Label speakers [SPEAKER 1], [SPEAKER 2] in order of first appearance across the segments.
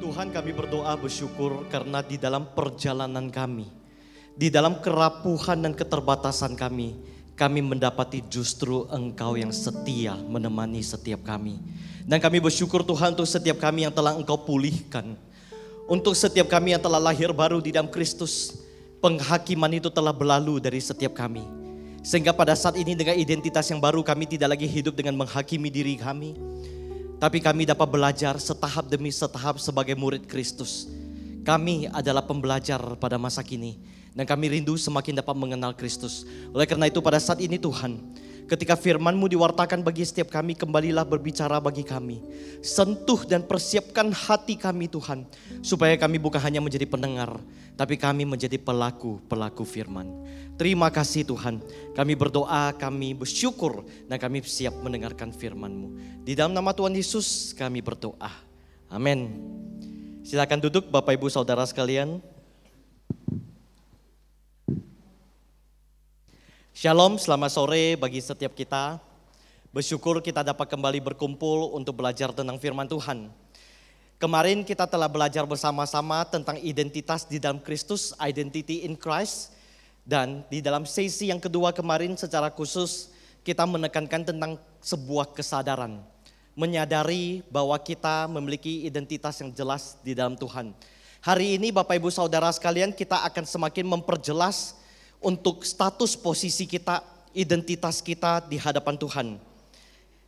[SPEAKER 1] Tuhan, kami berdoa bersyukur karena di dalam perjalanan kami, di dalam kerapuhan dan keterbatasan kami mendapati justru Engkau yang setia menemani setiap kami. Dan kami bersyukur Tuhan untuk setiap kami yang telah Engkau pulihkan. Untuk setiap kami yang telah lahir baru di dalam Kristus, penghakiman itu telah berlalu dari setiap kami. Sehingga pada saat ini dengan identitas yang baru kami tidak lagi hidup dengan menghakimi diri kami. Tapi kami dapat belajar setahap demi setahap sebagai murid Kristus. Kami adalah pembelajar pada masa kini. Dan kami rindu semakin dapat mengenal Kristus. Oleh karena itu pada saat ini Tuhan, ketika firman-Mu diwartakan bagi setiap kami, kembalilah berbicara bagi kami. Sentuh dan persiapkan hati kami Tuhan. Supaya kami bukan hanya menjadi pendengar, tapi kami menjadi pelaku firman. Terima kasih Tuhan. Kami berdoa, kami bersyukur, dan kami siap mendengarkan firman-Mu. Di dalam nama Tuhan Yesus kami berdoa. Amin. Silakan duduk Bapak Ibu Saudara sekalian. Shalom, selamat sore bagi setiap kita. Bersyukur kita dapat kembali berkumpul untuk belajar tentang firman Tuhan. Kemarin kita telah belajar bersama-sama tentang identitas di dalam Kristus, identity in Christ. Dan di dalam sesi yang kedua kemarin secara khusus kita menekankan tentang sebuah kesadaran. Menyadari bahwa kita memiliki identitas yang jelas di dalam Tuhan. Hari ini Bapak Ibu Saudara sekalian, kita akan semakin memperjelas untuk status posisi kita, identitas kita di hadapan Tuhan.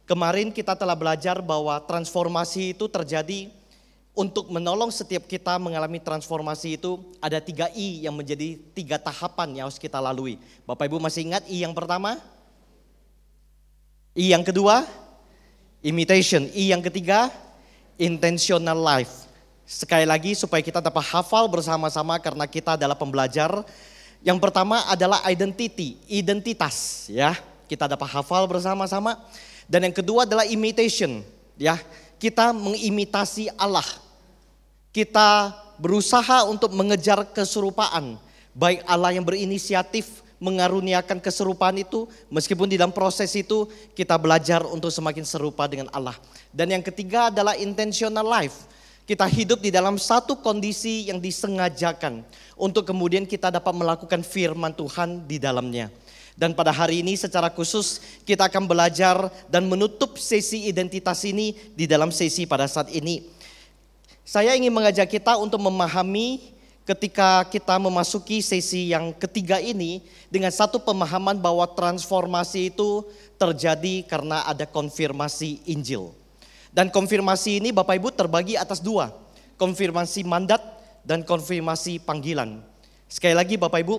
[SPEAKER 1] Kemarin kita telah belajar bahwa transformasi itu terjadi. Untuk menolong setiap kita mengalami transformasi itu ada 3 I yang menjadi 3 tahapan yang harus kita lalui. Bapak Ibu masih ingat I yang pertama? I yang kedua? Imitation. I yang ketiga? Intentional life. Sekali lagi supaya kita dapat hafal bersama-sama karena kita adalah pembelajar. Yang pertama adalah identity, identitas ya. Kita dapat hafal bersama-sama. Dan yang kedua adalah imitation ya. Kita mengimitasi Allah. Kita berusaha untuk mengejar keserupaan. Baik Allah yang berinisiatif mengaruniakan keserupaan itu. Meskipun di dalam proses itu kita belajar untuk semakin serupa dengan Allah. Dan yang ketiga adalah intentional life. Kita hidup di dalam satu kondisi yang disengajakan. Untuk kemudian kita dapat melakukan firman Tuhan di dalamnya. Dan pada hari ini secara khusus kita akan belajar dan menutup sesi identitas ini di dalam sesi pada saat ini. Saya ingin mengajak kita untuk memahami ketika kita memasuki sesi yang ketiga ini dengan satu pemahaman bahwa transformasi itu terjadi karena ada konfirmasi Injil. Dan konfirmasi ini Bapak Ibu terbagi atas 2, konfirmasi mandat dan konfirmasi panggilan. Sekali lagi Bapak Ibu,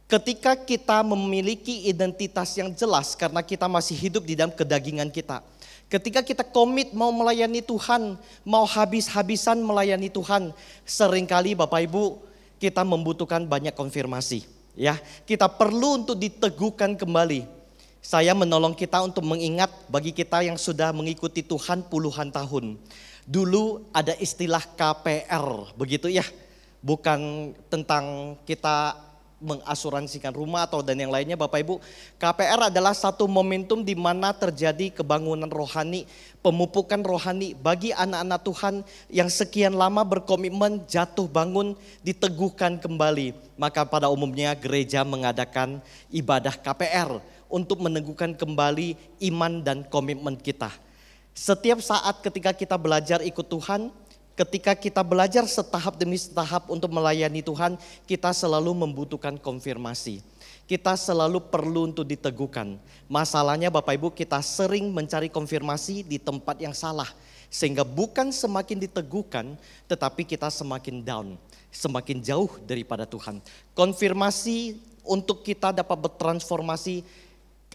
[SPEAKER 1] ketika kita memiliki identitas yang jelas karena kita masih hidup di dalam kedagingan kita. Ketika kita komit mau melayani Tuhan, mau habis-habisan melayani Tuhan, seringkali Bapak Ibu kita membutuhkan banyak konfirmasi. Ya, kita perlu untuk diteguhkan kembali. Saya menolong kita untuk mengingat bagi kita yang sudah mengikuti Tuhan puluhan tahun. Dulu ada istilah KPR, begitu ya. Bukan tentang kita mengasuransikan rumah atau dan yang lainnya Bapak Ibu. KPR adalah satu momentum di mana terjadi kebangunan rohani, pemupukan rohani bagi anak-anak Tuhan yang sekian lama berkomitmen jatuh bangun, diteguhkan kembali. Maka pada umumnya gereja mengadakan ibadah KPR untuk meneguhkan kembali iman dan komitmen kita. Setiap saat ketika kita belajar ikut Tuhan, ketika kita belajar setahap demi setahap untuk melayani Tuhan, kita selalu membutuhkan konfirmasi. Kita selalu perlu untuk diteguhkan. Masalahnya Bapak Ibu, kita sering mencari konfirmasi di tempat yang salah. Sehingga bukan semakin diteguhkan, tetapi kita semakin down. Semakin jauh daripada Tuhan. Konfirmasi untuk kita dapat bertransformasi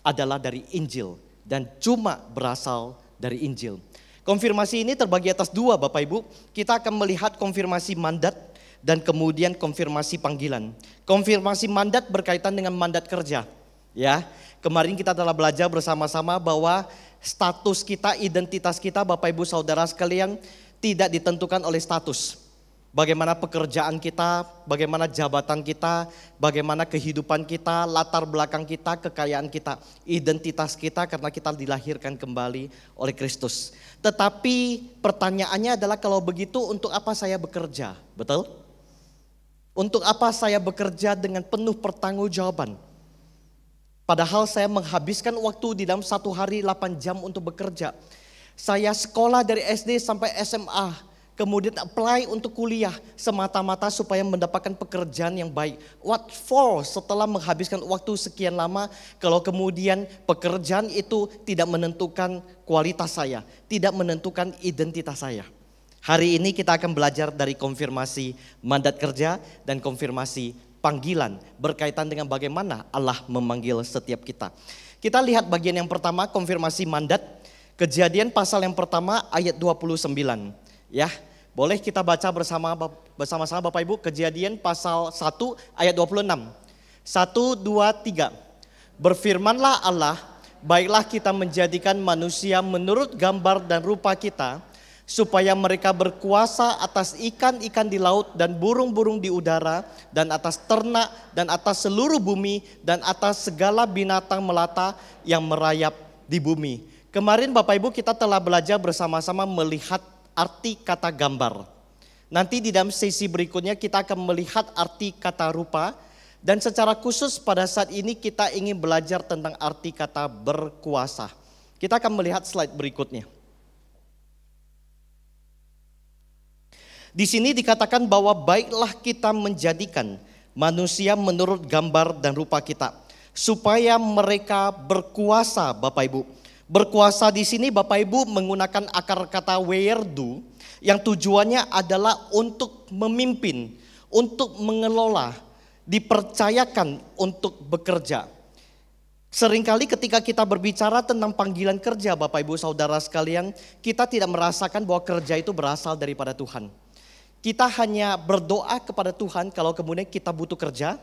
[SPEAKER 1] adalah dari Injil. Dan cuma berasal dari Injil. Konfirmasi ini terbagi atas 2 Bapak Ibu. Kita akan melihat konfirmasi mandat dan kemudian konfirmasi panggilan. Konfirmasi mandat berkaitan dengan mandat kerja. Ya, kemarin kita telah belajar bersama-sama bahwa status kita, identitas kita Bapak Ibu Saudara sekalian tidak ditentukan oleh status. Bagaimana pekerjaan kita, bagaimana jabatan kita, bagaimana kehidupan kita, latar belakang kita, kekayaan kita, identitas kita karena kita dilahirkan kembali oleh Kristus. Tetapi pertanyaannya adalah kalau begitu untuk apa saya bekerja? Betul? Untuk apa saya bekerja dengan penuh pertanggungjawaban? Padahal saya menghabiskan waktu di dalam 1 hari 8 jam untuk bekerja. Saya sekolah dari SD sampai SMA, kemudian apply untuk kuliah semata-mata supaya mendapatkan pekerjaan yang baik. What for? Setelah menghabiskan waktu sekian lama, kalau kemudian pekerjaan itu tidak menentukan kualitas saya, tidak menentukan identitas saya. Hari ini kita akan belajar dari konfirmasi mandat kerja dan konfirmasi panggilan berkaitan dengan bagaimana Allah memanggil setiap kita. Kita lihat bagian yang pertama, konfirmasi mandat. Kejadian pasal yang pertama ayat 29. Ya, boleh kita baca bersama-sama Bapak Ibu. Kejadian pasal 1 ayat 26. 1, 2, 3. Berfirmanlah Allah, baiklah kita menjadikan manusia menurut gambar dan rupa kita, supaya mereka berkuasa atas ikan-ikan di laut dan burung-burung di udara, dan atas ternak, dan atas seluruh bumi, dan atas segala binatang melata yang merayap di bumi. Kemarin Bapak Ibu kita telah belajar bersama-sama melihat arti kata gambar. Nanti di dalam sesi berikutnya kita akan melihat arti kata rupa, dan secara khusus pada saat ini kita ingin belajar tentang arti kata berkuasa. Kita akan melihat slide berikutnya. Di sini dikatakan bahwa baiklah kita menjadikan manusia menurut gambar dan rupa kita, supaya mereka berkuasa, Bapak Ibu. Berkuasa di sini Bapak Ibu menggunakan akar kata weirdu yang tujuannya adalah untuk memimpin, untuk mengelola, dipercayakan untuk bekerja. Seringkali ketika kita berbicara tentang panggilan kerja Bapak Ibu Saudara sekalian, kita tidak merasakan bahwa kerja itu berasal daripada Tuhan. Kita hanya berdoa kepada Tuhan kalau kemudian kita butuh kerja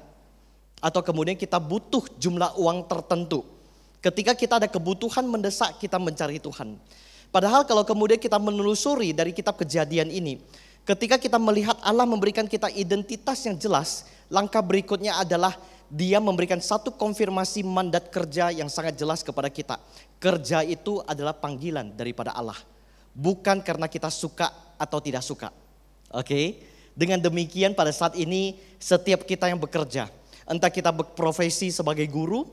[SPEAKER 1] atau kemudian kita butuh jumlah uang tertentu. Ketika kita ada kebutuhan mendesak, kita mencari Tuhan. Padahal kalau kemudian kita menelusuri dari kitab Kejadian ini, ketika kita melihat Allah memberikan kita identitas yang jelas, langkah berikutnya adalah Dia memberikan satu konfirmasi mandat kerja yang sangat jelas kepada kita. Kerja itu adalah panggilan daripada Allah, bukan karena kita suka atau tidak suka. Oke, dengan demikian pada saat ini setiap kita yang bekerja, entah kita berprofesi sebagai guru,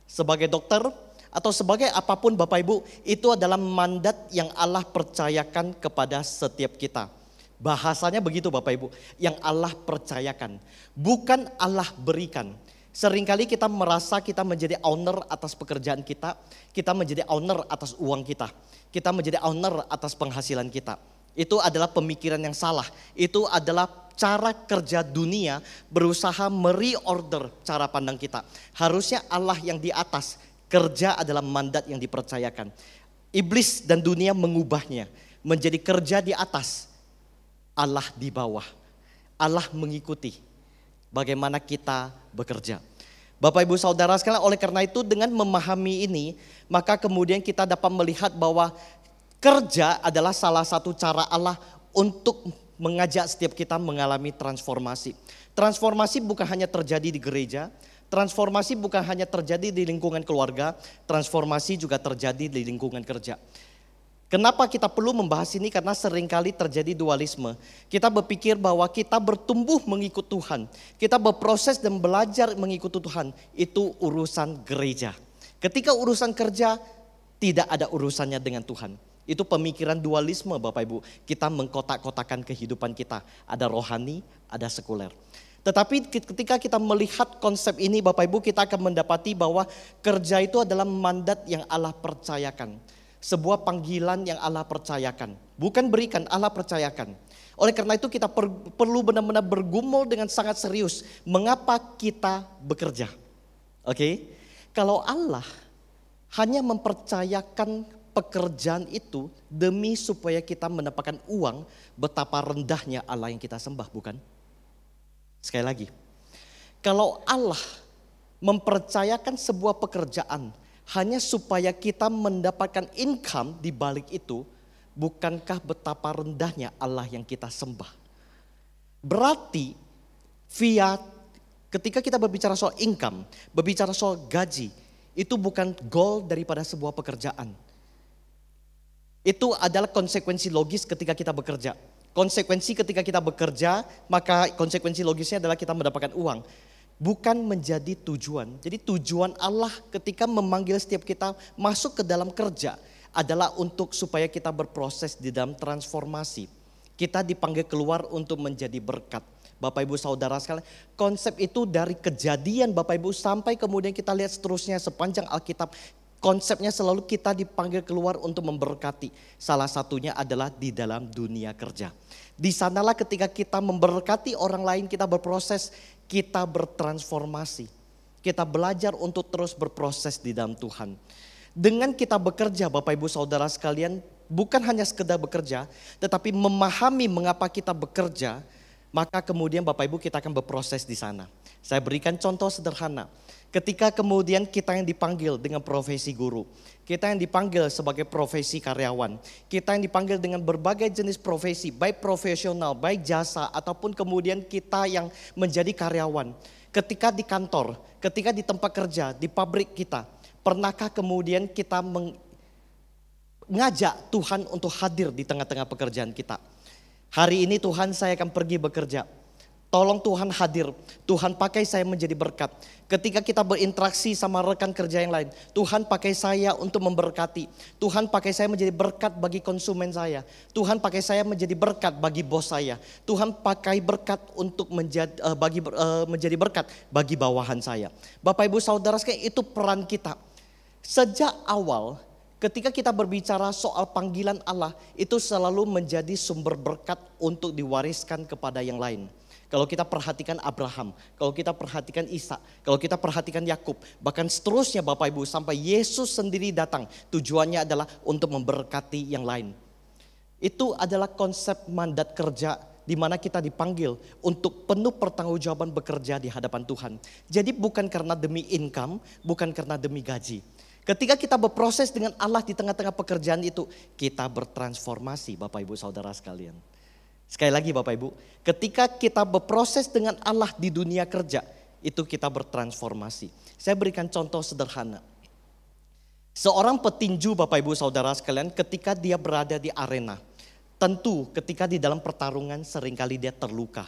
[SPEAKER 1] sebagai dokter, atau sebagai apapun Bapak Ibu, itu adalah mandat yang Allah percayakan kepada setiap kita. Bahasanya begitu Bapak Ibu, yang Allah percayakan, bukan Allah berikan. Seringkali kita merasa kita menjadi owner atas pekerjaan kita menjadi owner atas uang kita menjadi owner atas penghasilan kita. Itu adalah pemikiran yang salah. Itu adalah cara kerja dunia berusaha mereorder cara pandang kita. Harusnya Allah yang di atas, kerja adalah mandat yang dipercayakan. Iblis dan dunia mengubahnya menjadi kerja di atas, Allah di bawah. Allah mengikuti bagaimana kita bekerja. Bapak Ibu Saudara sekalian, oleh karena itu dengan memahami ini, maka kemudian kita dapat melihat bahwa kerja adalah salah satu cara Allah untuk mengajak setiap kita mengalami transformasi. Transformasi bukan hanya terjadi di gereja, transformasi bukan hanya terjadi di lingkungan keluarga, transformasi juga terjadi di lingkungan kerja. Kenapa kita perlu membahas ini? Karena seringkali terjadi dualisme. Kita berpikir bahwa kita bertumbuh mengikut Tuhan, kita berproses dan belajar mengikuti Tuhan, itu urusan gereja. Ketika urusan kerja, tidak ada urusannya dengan Tuhan. Itu pemikiran dualisme Bapak Ibu. Kita mengkotak-kotakan kehidupan kita. Ada rohani, ada sekuler. Tetapi ketika kita melihat konsep ini Bapak Ibu, kita akan mendapati bahwa kerja itu adalah mandat yang Allah percayakan. Sebuah panggilan yang Allah percayakan. Bukan berikan, Allah percayakan. Oleh karena itu kita perlu benar-benar bergumul dengan sangat serius. Mengapa kita bekerja? Oke? Kalau Allah hanya mempercayakan pekerjaan itu demi supaya kita mendapatkan uang, betapa rendahnya Allah yang kita sembah, bukan? Sekali lagi, kalau Allah mempercayakan sebuah pekerjaan hanya supaya kita mendapatkan income di balik itu, bukankah betapa rendahnya Allah yang kita sembah? Berarti via ketika kita berbicara soal income, berbicara soal gaji, itu bukan goal daripada sebuah pekerjaan. Itu adalah konsekuensi logis ketika kita bekerja. Konsekuensi ketika kita bekerja, maka konsekuensi logisnya adalah kita mendapatkan uang. Bukan menjadi tujuan. Jadi tujuan Allah ketika memanggil setiap kita masuk ke dalam kerja adalah untuk supaya kita berproses di dalam transformasi. Kita dipanggil keluar untuk menjadi berkat. Bapak Ibu Saudara sekalian, konsep itu dari Kejadian Bapak Ibu sampai kemudian kita lihat seterusnya sepanjang Alkitab. Konsepnya selalu kita dipanggil keluar untuk memberkati. Salah satunya adalah di dalam dunia kerja. Di sanalah ketika kita memberkati orang lain, kita berproses, kita bertransformasi. Kita belajar untuk terus berproses di dalam Tuhan. Dengan kita bekerja Bapak Ibu Saudara sekalian, bukan hanya sekedar bekerja, tetapi memahami mengapa kita bekerja, maka kemudian Bapak Ibu kita akan berproses di sana. Saya berikan contoh sederhana. Ketika kemudian kita yang dipanggil dengan profesi guru, kita yang dipanggil sebagai profesi karyawan, kita yang dipanggil dengan berbagai jenis profesi, baik profesional, baik jasa, ataupun kemudian kita yang menjadi karyawan. Ketika di kantor, ketika di tempat kerja, di pabrik kita, pernahkah kemudian kita mengajak Tuhan untuk hadir di tengah-tengah pekerjaan kita? Hari ini Tuhan, saya akan pergi bekerja. Tolong Tuhan hadir, Tuhan pakai saya menjadi berkat. Ketika kita berinteraksi sama rekan kerja yang lain, Tuhan pakai saya untuk memberkati. Tuhan pakai saya menjadi berkat bagi konsumen saya. Tuhan pakai saya menjadi berkat bagi bos saya. Tuhan pakai berkat untuk menjadi berkat bagi bawahan saya. Bapak Ibu Saudara sekalian, itu peran kita. Sejak awal ketika kita berbicara soal panggilan Allah, itu selalu menjadi sumber berkat untuk diwariskan kepada yang lain. Kalau kita perhatikan Abraham, kalau kita perhatikan Ishak, kalau kita perhatikan Yakub, bahkan seterusnya Bapak Ibu sampai Yesus sendiri datang, tujuannya adalah untuk memberkati yang lain. Itu adalah konsep mandat kerja di mana kita dipanggil untuk penuh pertanggungjawaban bekerja di hadapan Tuhan. Jadi bukan karena demi income, bukan karena demi gaji. Ketika kita berproses dengan Allah di tengah-tengah pekerjaan itu, kita bertransformasi Bapak Ibu Saudara sekalian. Sekali lagi Bapak Ibu, ketika kita berproses dengan Allah di dunia kerja, itu kita bertransformasi. Saya berikan contoh sederhana. Seorang petinju Bapak Ibu Saudara sekalian ketika dia berada di arena, tentu ketika di dalam pertarungan seringkali dia terluka,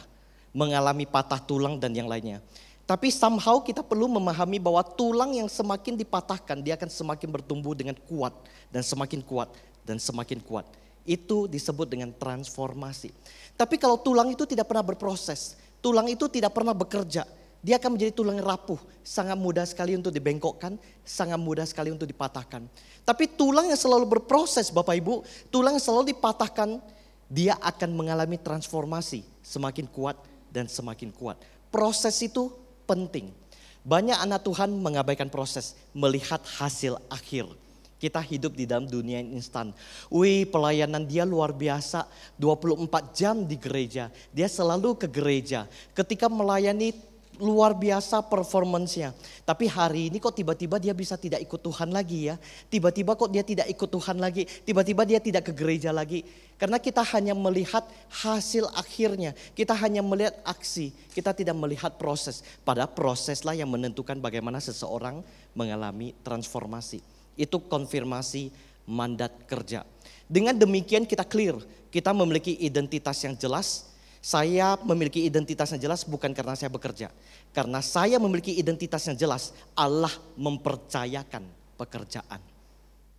[SPEAKER 1] mengalami patah tulang dan yang lainnya. Tapi somehow kita perlu memahami bahwa tulang yang semakin dipatahkan, dia akan semakin bertumbuh dengan kuat dan semakin kuat dan semakin kuat. Itu disebut dengan transformasi. Tapi kalau tulang itu tidak pernah berproses, tulang itu tidak pernah bekerja, dia akan menjadi tulang rapuh, sangat mudah sekali untuk dibengkokkan, sangat mudah sekali untuk dipatahkan. Tapi tulang yang selalu berproses Bapak Ibu, tulang yang selalu dipatahkan, dia akan mengalami transformasi, semakin kuat dan semakin kuat. Proses itu penting. Banyak anak Tuhan mengabaikan proses, melihat hasil akhir. Kita hidup di dalam dunia yang instan. Wih, pelayanan dia luar biasa, 24 jam di gereja. Dia selalu ke gereja. Ketika melayani luar biasa performance-nya. Tapi hari ini kok tiba-tiba dia bisa tidak ikut Tuhan lagi ya. Tiba-tiba kok dia tidak ikut Tuhan lagi. Tiba-tiba dia tidak ke gereja lagi. Karena kita hanya melihat hasil akhirnya. Kita hanya melihat aksi. Kita tidak melihat proses. Padahal proseslah yang menentukan bagaimana seseorang mengalami transformasi. Itu konfirmasi mandat kerja. Dengan demikian kita clear, kita memiliki identitas yang jelas. Saya memiliki identitas yang jelas bukan karena saya bekerja. Karena saya memiliki identitas yang jelas, Allah mempercayakan pekerjaan.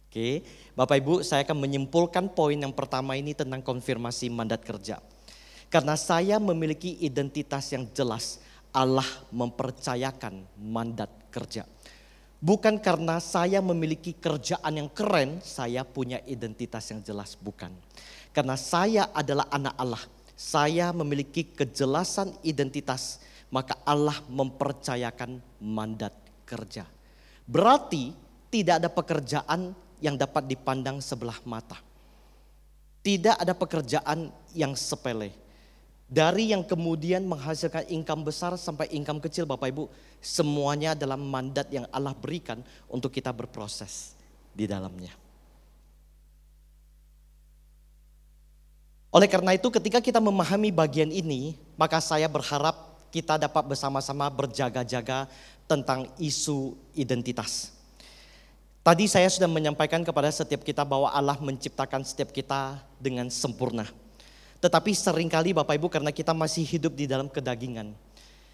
[SPEAKER 1] Oke, Bapak Ibu, saya akan menyimpulkan poin yang pertama ini tentang konfirmasi mandat kerja. Karena saya memiliki identitas yang jelas, Allah mempercayakan mandat kerja. Bukan karena saya memiliki kerjaan yang keren, saya punya identitas yang jelas, bukan. Karena saya adalah anak Allah, saya memiliki kejelasan identitas, maka Allah mempercayakan mandat kerja. Berarti tidak ada pekerjaan yang dapat dipandang sebelah mata. Tidak ada pekerjaan yang sepele. Dari yang kemudian menghasilkan income besar sampai income kecil Bapak Ibu, semuanya adalah mandat yang Allah berikan untuk kita berproses di dalamnya. Oleh karena itu ketika kita memahami bagian ini, maka saya berharap kita dapat bersama-sama berjaga-jaga tentang isu identitas. Tadi saya sudah menyampaikan kepada setiap kita bahwa Allah menciptakan setiap kita dengan sempurna. Tetapi seringkali Bapak Ibu, karena kita masih hidup di dalam kedagingan,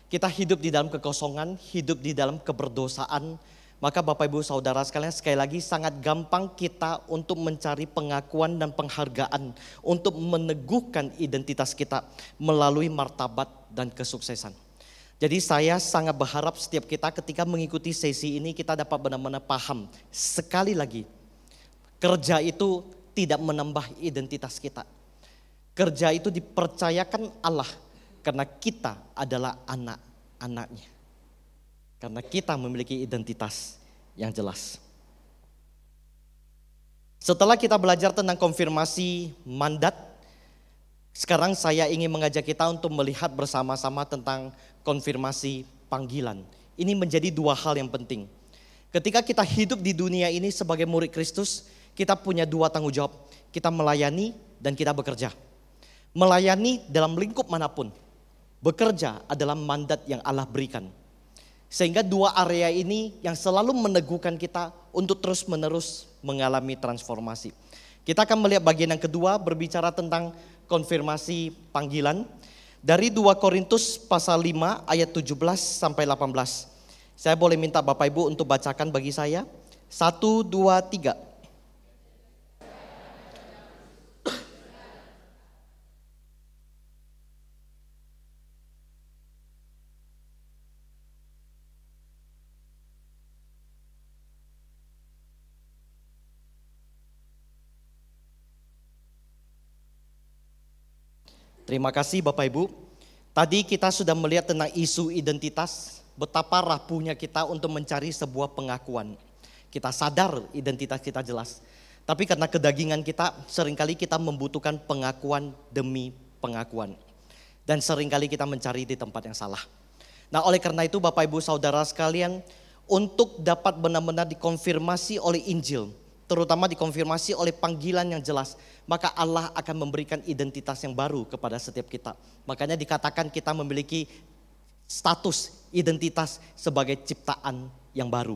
[SPEAKER 1] kita hidup di dalam kekosongan, hidup di dalam keberdosaan, maka Bapak Ibu Saudara sekalian, sekali lagi sangat gampang kita untuk mencari pengakuan dan penghargaan, untuk meneguhkan identitas kita melalui martabat dan kesuksesan. Jadi saya sangat berharap setiap kita ketika mengikuti sesi ini kita dapat benar-benar paham. Sekali lagi, kerja itu tidak menambah identitas kita. Kerja itu dipercayakan Allah karena kita adalah anak-anaknya. Karena kita memiliki identitas yang jelas. Setelah kita belajar tentang konfirmasi mandat, sekarang saya ingin mengajak kita untuk melihat bersama-sama tentang konfirmasi panggilan. Ini menjadi dua hal yang penting. Ketika kita hidup di dunia ini sebagai murid Kristus, kita punya dua tanggung jawab. Kita melayani dan kita bekerja. Melayani dalam lingkup manapun. Bekerja adalah mandat yang Allah berikan. Sehingga dua area ini yang selalu meneguhkan kita untuk terus-menerus mengalami transformasi. Kita akan melihat bagian yang kedua berbicara tentang konfirmasi panggilan. Dari 2 Korintus pasal 5 ayat 17 sampai 18. Saya boleh minta Bapak Ibu untuk bacakan bagi saya. 1, 2, 3. Terima kasih Bapak Ibu. Tadi kita sudah melihat tentang isu identitas, betapa rapuhnya kita untuk mencari sebuah pengakuan. Kita sadar identitas kita jelas. Tapi karena kedagingan kita, seringkali kita membutuhkan pengakuan demi pengakuan. Dan seringkali kita mencari di tempat yang salah. Nah oleh karena itu Bapak Ibu Saudara sekalian, untuk dapat benar-benar dikonfirmasi oleh Injil, terutama dikonfirmasi oleh panggilan yang jelas, maka Allah akan memberikan identitas yang baru kepada setiap kita. Makanya dikatakan kita memiliki status identitas sebagai ciptaan yang baru.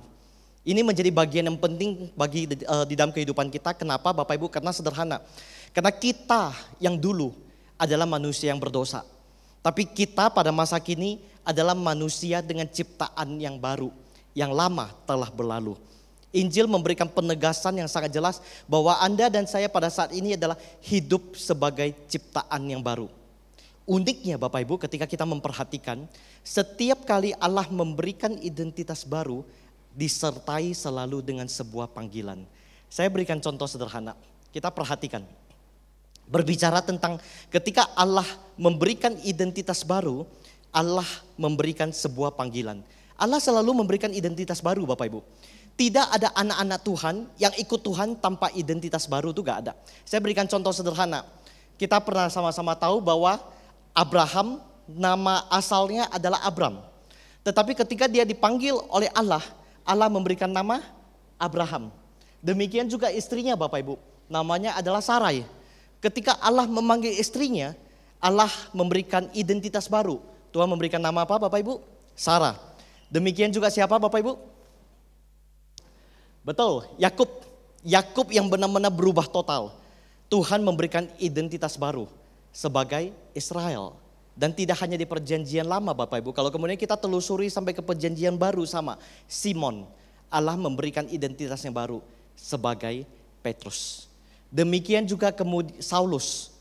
[SPEAKER 1] Ini menjadi bagian yang penting bagi di dalam kehidupan kita. Kenapa Bapak Ibu? Karena sederhana. Karena kita yang dulu adalah manusia yang berdosa. Tapi kita pada masa kini adalah manusia dengan ciptaan yang baru. Yang lama telah berlalu. Injil memberikan penegasan yang sangat jelas bahwa Anda dan saya pada saat ini adalah hidup sebagai ciptaan yang baru. Uniknya Bapak Ibu ketika kita memperhatikan, setiap kali Allah memberikan identitas baru, disertai selalu dengan sebuah panggilan. Saya berikan contoh sederhana, kita perhatikan. Berbicara tentang ketika Allah memberikan identitas baru, Allah memberikan sebuah panggilan. Allah selalu memberikan identitas baru Bapak Ibu. Tidak ada anak-anak Tuhan yang ikut Tuhan tanpa identitas baru, itu gak ada. Saya berikan contoh sederhana. Kita pernah sama-sama tahu bahwa Abraham nama asalnya adalah Abram. Tetapi ketika dia dipanggil oleh Allah, Allah memberikan nama Abraham. Demikian juga istrinya Bapak Ibu, namanya adalah Sarai. Ketika Allah memanggil istrinya, Allah memberikan identitas baru. Tuhan memberikan nama apa Bapak Ibu? Sarah. Demikian juga siapa Bapak Ibu? Betul, Yakub. Yakub yang benar-benar berubah total. Tuhan memberikan identitas baru sebagai Israel. Dan tidak hanya di perjanjian lama Bapak Ibu. Kalau kemudian kita telusuri sampai ke perjanjian baru sama Simon. Allah memberikan identitas yang baru sebagai Petrus. Demikian juga kemudian Saulus.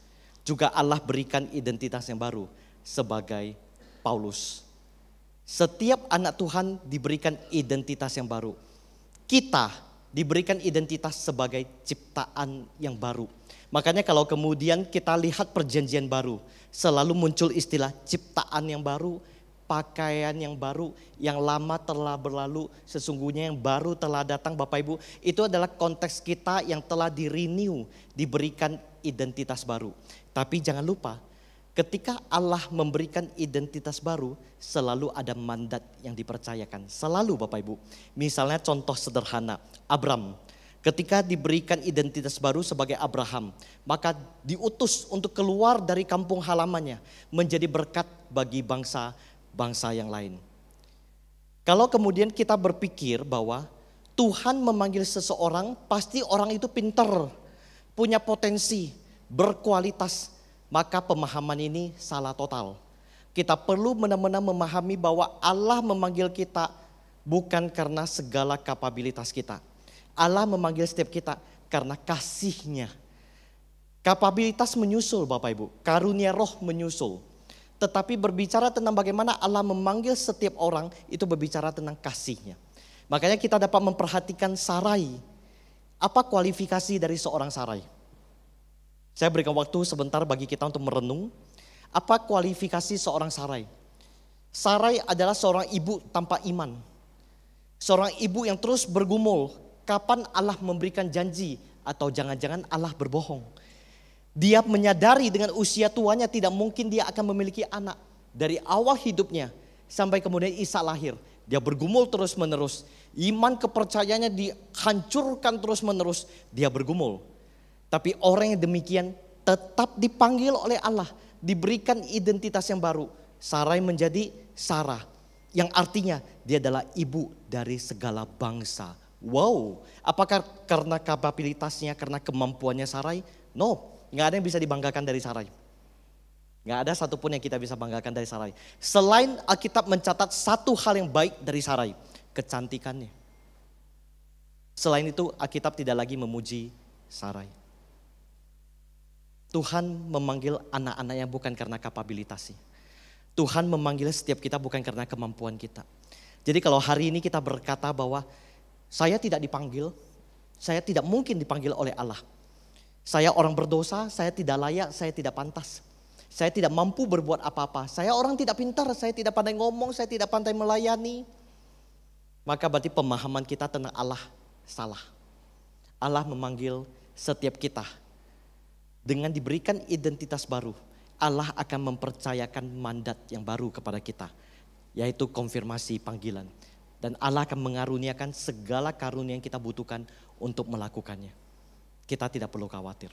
[SPEAKER 1] Juga Allah berikan identitas yang baru sebagai Paulus. Setiap anak Tuhan diberikan identitas yang baru. Kita diberikan identitas sebagai ciptaan yang baru. Makanya kalau kemudian kita lihat perjanjian baru, selalu muncul istilah ciptaan yang baru, pakaian yang baru, yang lama telah berlalu, sesungguhnya yang baru telah datang Bapak Ibu. Itu adalah konteks kita yang telah di-renew, diberikan identitas baru. Tapi jangan lupa, ketika Allah memberikan identitas baru, selalu ada mandat yang dipercayakan. Selalu Bapak Ibu. Misalnya contoh sederhana, Abram. Ketika diberikan identitas baru sebagai Abraham, maka diutus untuk keluar dari kampung halamannya, menjadi berkat bagi bangsa-bangsa yang lain. Kalau kemudian kita berpikir bahwa Tuhan memanggil seseorang, pasti orang itu pintar, punya potensi, berkualitas, maka pemahaman ini salah total. Kita perlu benar-benar memahami bahwa Allah memanggil kita bukan karena segala kapabilitas kita. Allah memanggil setiap kita karena kasih-Nya. Kapabilitas menyusul Bapak Ibu, karunia roh menyusul. Tetapi berbicara tentang bagaimana Allah memanggil setiap orang, itu berbicara tentang kasih-Nya. Makanya kita dapat memperhatikan Sarai. Apa kualifikasi dari seorang Sarai? Saya berikan waktu sebentar bagi kita untuk merenung. Apa kualifikasi seorang Sarai? Sarai adalah seorang ibu tanpa iman. Seorang ibu yang terus bergumul, kapan Allah memberikan janji atau jangan-jangan Allah berbohong. Dia menyadari dengan usia tuanya tidak mungkin dia akan memiliki anak. Dari awal hidupnya sampai kemudian Ishak lahir, dia bergumul terus menerus. Iman kepercayaannya dihancurkan terus menerus, dia bergumul. Tapi orang yang demikian tetap dipanggil oleh Allah, diberikan identitas yang baru. Sarai menjadi Sarah, yang artinya dia adalah ibu dari segala bangsa. Wow, apakah karena kapabilitasnya, karena kemampuannya Sarai? No, nggak ada yang bisa dibanggakan dari Sarai. Nggak ada satupun yang kita bisa banggakan dari Sarai. Selain Alkitab mencatat satu hal yang baik dari Sarai, kecantikannya. Selain itu Alkitab tidak lagi memuji Sarai. Tuhan memanggil anak-anaknya bukan karena kapabilitasnya. Tuhan memanggil setiap kita bukan karena kemampuan kita. Jadi kalau hari ini kita berkata bahwa saya tidak dipanggil, saya tidak mungkin dipanggil oleh Allah. Saya orang berdosa, saya tidak layak, saya tidak pantas. Saya tidak mampu berbuat apa-apa. Saya orang tidak pintar, saya tidak pandai ngomong, saya tidak pandai melayani. Maka berarti pemahaman kita tentang Allah salah. Allah memanggil setiap kita. Dengan diberikan identitas baru, Allah akan mempercayakan mandat yang baru kepada kita. Yaitu konfirmasi panggilan. Dan Allah akan mengaruniakan segala karunia yang kita butuhkan untuk melakukannya. Kita tidak perlu khawatir.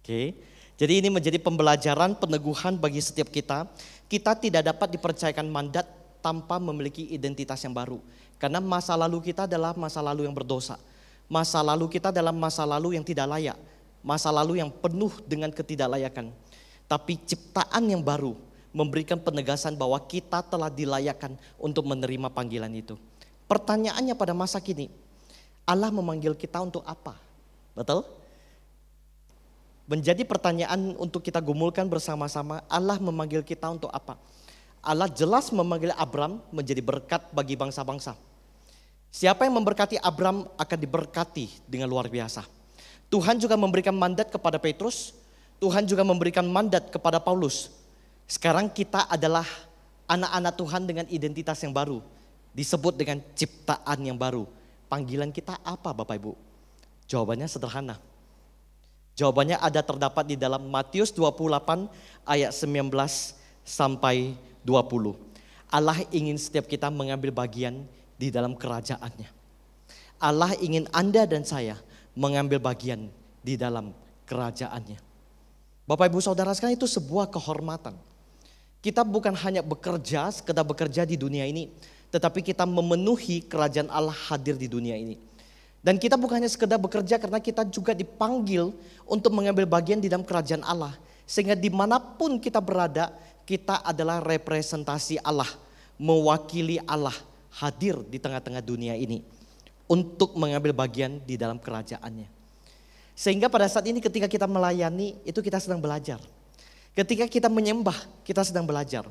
[SPEAKER 1] Oke. Jadi ini menjadi pembelajaran, peneguhan bagi setiap kita. Kita tidak dapat dipercayakan mandat tanpa memiliki identitas yang baru. Karena masa lalu kita adalah masa lalu yang berdosa. Masa lalu kita adalah masa lalu yang tidak layak. Masa lalu yang penuh dengan ketidaklayakan. Tapi ciptaan yang baru memberikan penegasan bahwa kita telah dilayakkan untuk menerima panggilan itu. Pertanyaannya pada masa kini, Allah memanggil kita untuk apa? Betul? Menjadi pertanyaan untuk kita gumulkan bersama-sama, Allah memanggil kita untuk apa? Allah jelas memanggil Abram menjadi berkat bagi bangsa-bangsa. Siapa yang memberkati Abram akan diberkati dengan luar biasa. Tuhan juga memberikan mandat kepada Petrus, Tuhan juga memberikan mandat kepada Paulus. Sekarang kita adalah anak-anak Tuhan dengan identitas yang baru. Disebut dengan ciptaan yang baru. Panggilan kita apa Bapak Ibu? Jawabannya sederhana. Jawabannya ada terdapat di dalam Matius 28 ayat 19 sampai 20. Allah ingin setiap kita mengambil bagian di dalam kerajaannya. Allah ingin Anda dan saya mengambil bagian di dalam kerajaannya. Bapak Ibu Saudara sekalian, itu sebuah kehormatan. Kita bukan hanya bekerja, sekedar bekerja di dunia ini, tetapi kita memenuhi kerajaan Allah hadir di dunia ini. Dan kita bukan hanya sekedar bekerja karena kita juga dipanggil untuk mengambil bagian di dalam kerajaan Allah. Sehingga dimanapun kita berada, kita adalah representasi Allah, mewakili Allah hadir di tengah-tengah dunia ini untuk mengambil bagian di dalam kerajaannya. Sehingga pada saat ini ketika kita melayani, itu kita sedang belajar. Ketika kita menyembah, kita sedang belajar.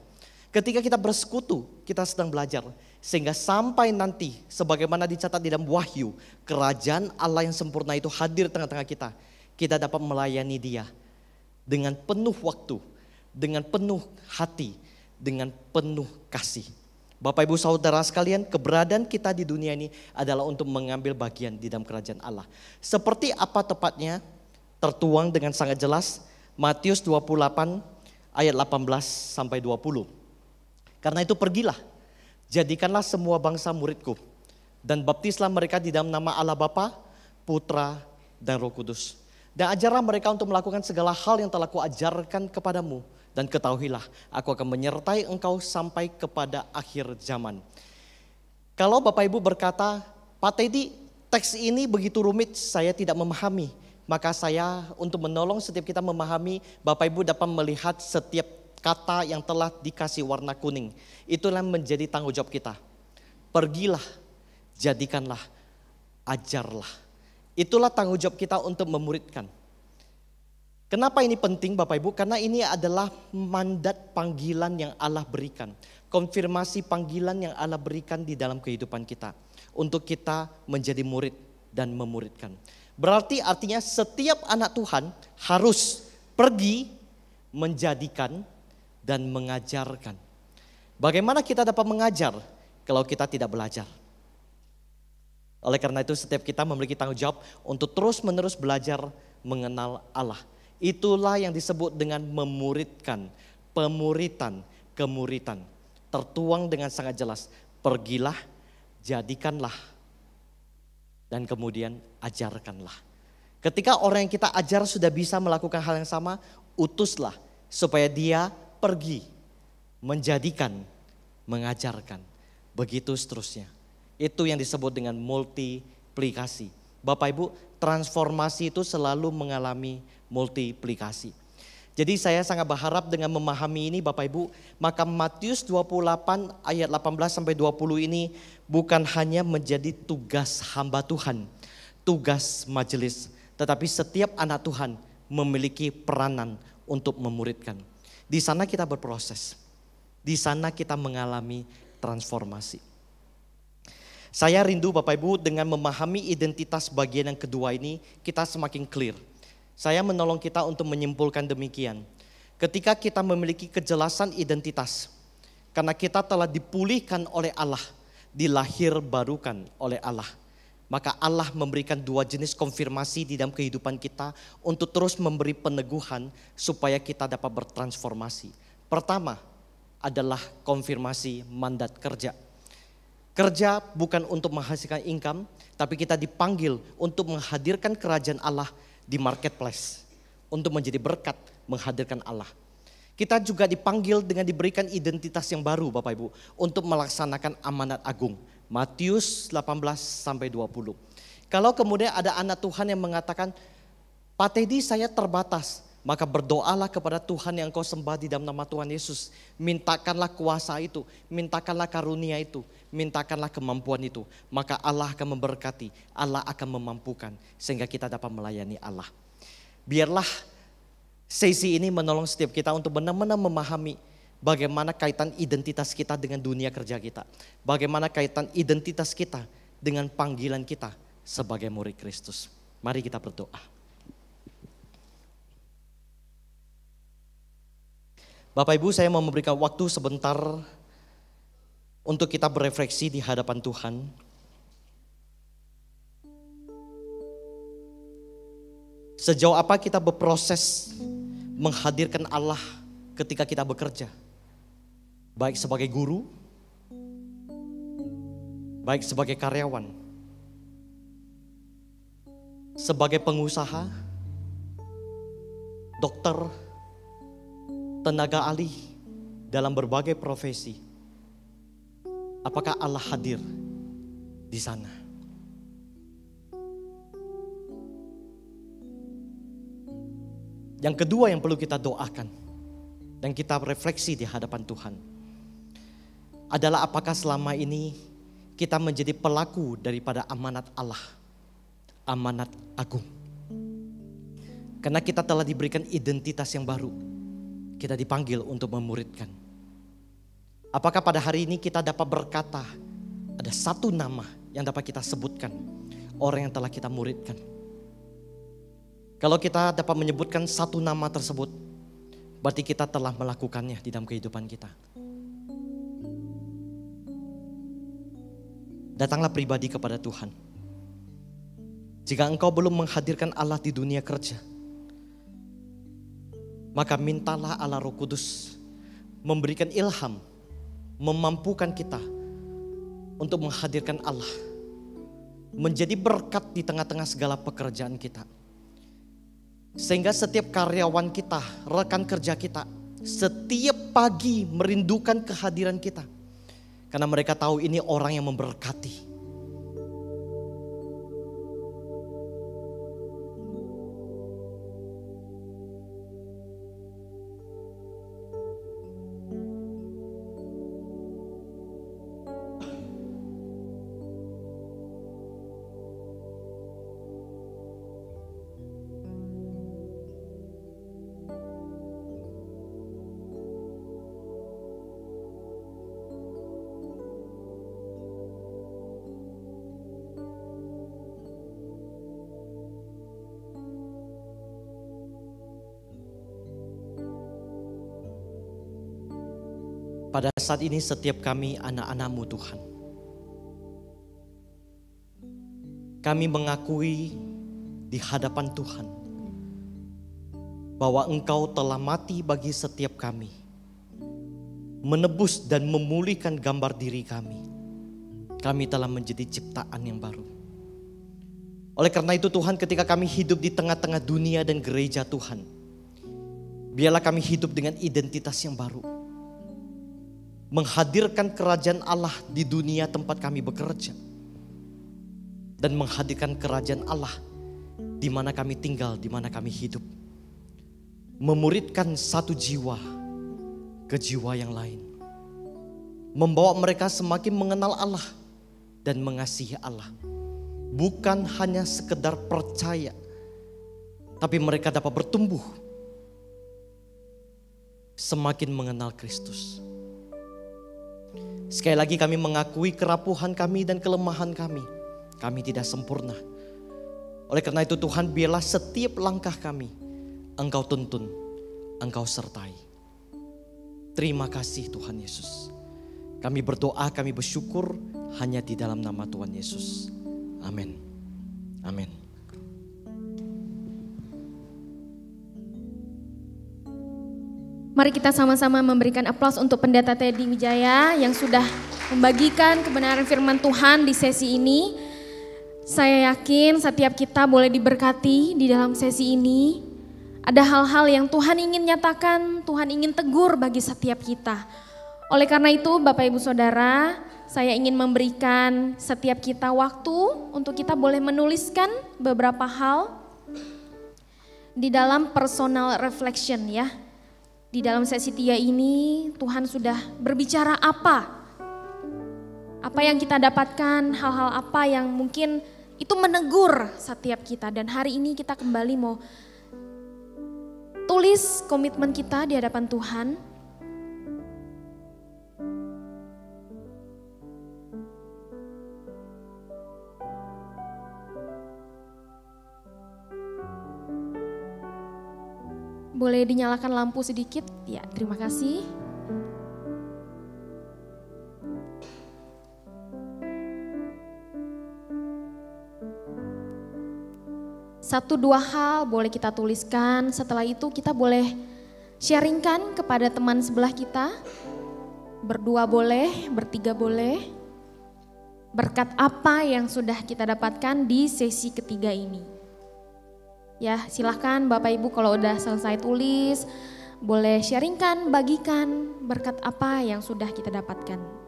[SPEAKER 1] Ketika kita bersekutu, kita sedang belajar. Sehingga sampai nanti, sebagaimana dicatat di dalam Wahyu, kerajaan Allah yang sempurna itu hadir tengah-tengah kita. Kita dapat melayani Dia dengan penuh waktu, dengan penuh hati, dengan penuh kasih. Bapak Ibu Saudara sekalian, keberadaan kita di dunia ini adalah untuk mengambil bagian di dalam kerajaan Allah. Seperti apa tepatnya? Tertuang dengan sangat jelas Matius 28 ayat 18 sampai 20. Karena itu pergilah, jadikanlah semua bangsa muridku, dan baptislah mereka di dalam nama Allah Bapa, Putra, dan Roh Kudus. Dan ajarlah mereka untuk melakukan segala hal yang telah kuajarkan kepadamu. Dan ketahuilah, aku akan menyertai engkau sampai kepada akhir zaman. Kalau Bapak Ibu berkata, Pak Teddy, teks ini begitu rumit, saya tidak memahami. Maka saya untuk menolong setiap kita memahami, Bapak Ibu dapat melihat setiap kata yang telah dikasih warna kuning. Itulah menjadi tanggung jawab kita. Pergilah, jadikanlah, ajarlah. Itulah tanggung jawab kita untuk memuridkan. Kenapa ini penting Bapak Ibu? Karena ini adalah mandat panggilan yang Allah berikan. Konfirmasi panggilan yang Allah berikan di dalam kehidupan kita. Untuk kita menjadi murid dan memuridkan. Berarti artinya setiap anak Tuhan harus pergi, menjadikan, dan mengajarkan. Bagaimana kita dapat mengajar kalau kita tidak belajar? Oleh karena itu setiap kita memiliki tanggung jawab untuk terus-menerus belajar mengenal Allah. Itulah yang disebut dengan memuridkan, pemuritan, kemuritan. Tertuang dengan sangat jelas, pergilah, jadikanlah, dan kemudian ajarkanlah. Ketika orang yang kita ajar sudah bisa melakukan hal yang sama, utuslah supaya dia pergi, menjadikan, mengajarkan. Begitu seterusnya. Itu yang disebut dengan multiplikasi. Bapak Ibu, transformasi itu selalu mengalami multiplikasi. Jadi saya sangat berharap dengan memahami ini Bapak Ibu, maka Matius 28 ayat 18 sampai 20 ini bukan hanya menjadi tugas hamba Tuhan, tugas majelis, tetapi setiap anak Tuhan memiliki peranan untuk memuridkan. Di sana kita berproses. Di sana kita mengalami transformasi. Saya rindu Bapak Ibu dengan memahami identitas bagian yang kedua ini kita semakin clear. Saya menolong kita untuk menyimpulkan demikian. Ketika kita memiliki kejelasan identitas, karena kita telah dipulihkan oleh Allah, dilahir barukan oleh Allah. Maka Allah memberikan dua jenis konfirmasi di dalam kehidupan kita untuk terus memberi peneguhan supaya kita dapat bertransformasi. Pertama adalah konfirmasi mandat kerja. Kerja bukan untuk menghasilkan income, tapi kita dipanggil untuk menghadirkan kerajaan Allah di marketplace. Untuk menjadi berkat menghadirkan Allah. Kita juga dipanggil dengan diberikan identitas yang baru Bapak Ibu. Untuk melaksanakan amanat agung. Matius 18 sampai 20. Kalau kemudian ada anak Tuhan yang mengatakan, Pak Teddy saya terbatas. Maka berdoalah kepada Tuhan yang kau sembah di dalam nama Tuhan Yesus. Mintakanlah kuasa itu, mintakanlah karunia itu, mintakanlah kemampuan itu. Maka Allah akan memberkati, Allah akan memampukan sehingga kita dapat melayani Allah. Biarlah sesi ini menolong setiap kita untuk benar-benar memahami bagaimana kaitan identitas kita dengan dunia kerja kita. Bagaimana kaitan identitas kita dengan panggilan kita sebagai murid Kristus. Mari kita berdoa. Bapak Ibu, saya mau memberikan waktu sebentar untuk kita berefleksi di hadapan Tuhan. Sejauh apa kita berproses menghadirkan Allah ketika kita bekerja? Baik sebagai guru, baik sebagai karyawan, sebagai pengusaha, dokter, tenaga ahli dalam berbagai profesi. Apakah Allah hadir di sana? Yang kedua yang perlu kita doakan dan kita refleksi di hadapan Tuhan adalah apakah selama ini kita menjadi pelaku daripada amanat Allah, amanat agung. Karena kita telah diberikan identitas yang baru. Kita dipanggil untuk memuridkan. Apakah pada hari ini kita dapat berkata, ada satu nama yang dapat kita sebutkan, orang yang telah kita muridkan. Kalau kita dapat menyebutkan satu nama tersebut, berarti kita telah melakukannya di dalam kehidupan kita. Datanglah pribadi kepada Tuhan. Jika engkau belum menghadirkan Allah di dunia kerja, maka mintalah Allah Roh Kudus memberikan ilham, memampukan kita untuk menghadirkan Allah menjadi berkat di tengah-tengah segala pekerjaan kita. Sehingga setiap karyawan kita, rekan kerja kita, setiap pagi merindukan kehadiran kita. Karena mereka tahu ini orang yang memberkati. Pada saat ini setiap kami anak-anak-Mu Tuhan. Kami mengakui di hadapan Tuhan bahwa Engkau telah mati bagi setiap kami. Menebus dan memulihkan gambar diri kami. Kami telah menjadi ciptaan yang baru. Oleh karena itu Tuhan, ketika kami hidup di tengah-tengah dunia dan gereja Tuhan, biarlah kami hidup dengan identitas yang baru. Menghadirkan kerajaan Allah di dunia tempat kami bekerja. Dan menghadirkan kerajaan Allah di mana kami tinggal, di mana kami hidup. Memuridkan satu jiwa ke jiwa yang lain. Membawa mereka semakin mengenal Allah dan mengasihi Allah. Bukan hanya sekedar percaya, tapi mereka dapat bertumbuh semakin mengenal Kristus. Sekali lagi kami mengakui kerapuhan kami dan kelemahan kami. Kami tidak sempurna. Oleh karena itu Tuhan, biarlah setiap langkah kami Engkau tuntun, Engkau sertai. Terima kasih Tuhan Yesus. Kami berdoa, kami bersyukur hanya di dalam nama Tuhan Yesus. Amin. Amin.
[SPEAKER 2] Mari kita sama-sama memberikan aplaus untuk Pendeta Teddy Wijaya yang sudah membagikan kebenaran firman Tuhan di sesi ini. Saya yakin setiap kita boleh diberkati di dalam sesi ini. Ada hal-hal yang Tuhan ingin nyatakan, Tuhan ingin tegur bagi setiap kita. Oleh karena itu Bapak Ibu Saudara, saya ingin memberikan setiap kita waktu untuk kita boleh menuliskan beberapa hal di dalam personal reflection ya. Di dalam sesi 3 ini Tuhan sudah berbicara apa? Apa yang kita dapatkan, hal-hal apa yang mungkin itu menegur setiap kita. Dan hari ini kita kembali mau tulis komitmen kita di hadapan Tuhan. Boleh dinyalakan lampu sedikit? Ya, terima kasih. Satu dua hal boleh kita tuliskan, setelah itu kita boleh sharingkan kepada teman sebelah kita. Berdua boleh, bertiga boleh. Berkat apa yang sudah kita dapatkan di sesi ketiga ini. Ya, silahkan Bapak Ibu kalau udah selesai tulis, boleh sharingkan, bagikan berkat apa yang sudah kita dapatkan.